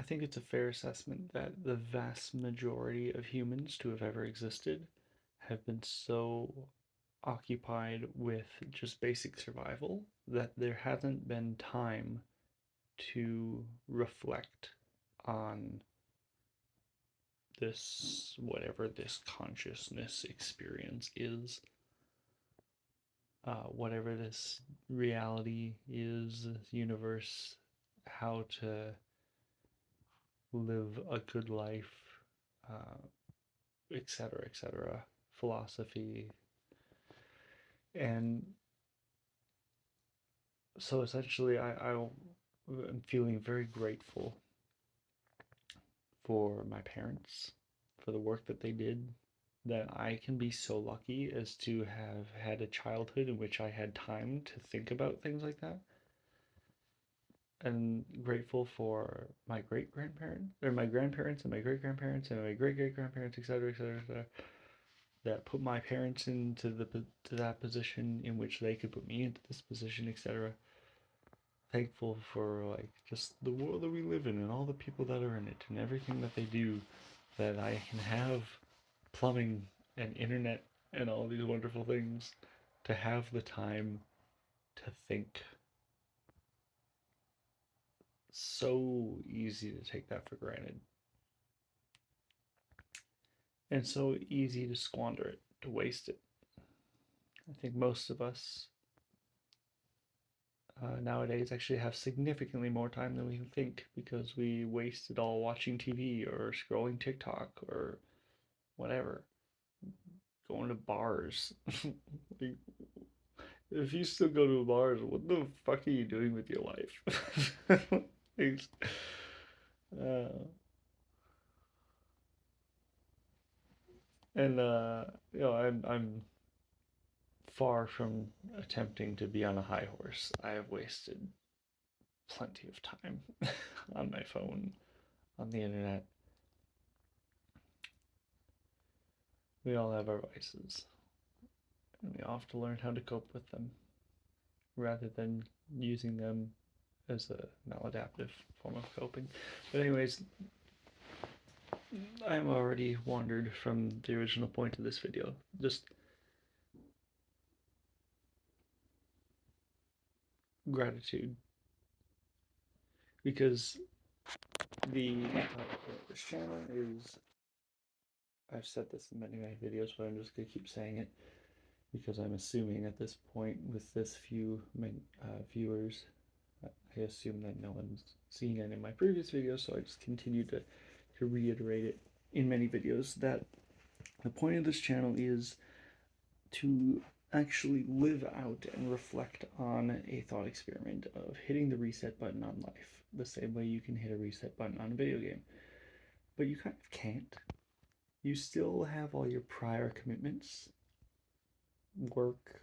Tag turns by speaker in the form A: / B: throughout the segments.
A: think it's a fair assessment that the vast majority of humans to have ever existed have been so occupied with just basic survival that there hasn't been time to reflect on this, whatever this consciousness experience is, whatever this reality is, universe, how to live a good life, uh, etc., etc., philosophy. And so essentially, I'm feeling very grateful for my parents, for the work that they did, that I can be so lucky as to have had a childhood in which I had time to think about things like that. And grateful for my great grandparents, or my grandparents, and my great grandparents, and my great great grandparents, etc., etc., etc., that put my parents into that position in which they could put me into this position, etc. Thankful for like just the world that we live in and all the people that are in it and everything that they do, that I can have plumbing and internet and all these wonderful things to have the time to think. So easy to take that for granted. And so easy to squander it, to waste it. I think most of us nowadays actually have significantly more time than we think because we waste it all watching TV or scrolling TikTok or whatever, going to bars. If you still go to bars, what the fuck are you doing with your life? uh, and you know, I'm far from attempting to be on a high horse. I have wasted plenty of time on my phone, on the internet. We all have our vices, and we all have to learn how to cope with them rather than using them as a maladaptive form of coping. But anyways, I'm already wandered from the original point of this video. Just gratitude. Because this channel is, I've said this in many videos, but I'm just going to keep saying it because I'm assuming at this point with this few viewers, I assume that no one's seen any of my previous videos, so I just continue to reiterate it in many videos that the point of this channel is to actually live out and reflect on a thought experiment of hitting the reset button on life the same way you can hit a reset button on a video game. But you kind of can't. You still have all your prior commitments, work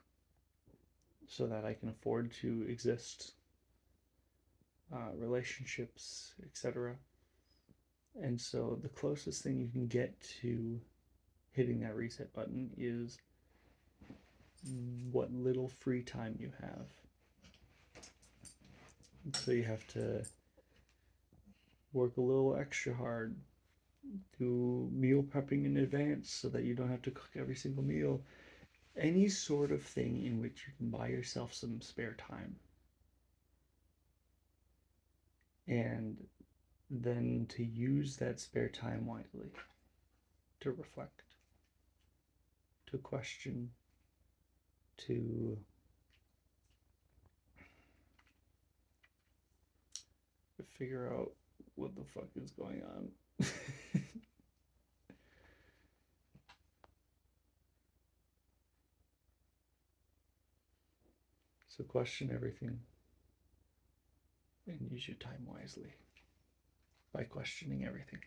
A: so that I can afford to exist, relationships, etc. And so the closest thing you can get to hitting that reset button is what little free time you have. So you have to work a little extra hard, do meal prepping in advance so that you don't have to cook every single meal. Any sort of thing in which you can buy yourself some spare time. And then to use that spare time wisely, to reflect, to question, to figure out what the fuck is going on. So question everything and use your time wisely by questioning everything.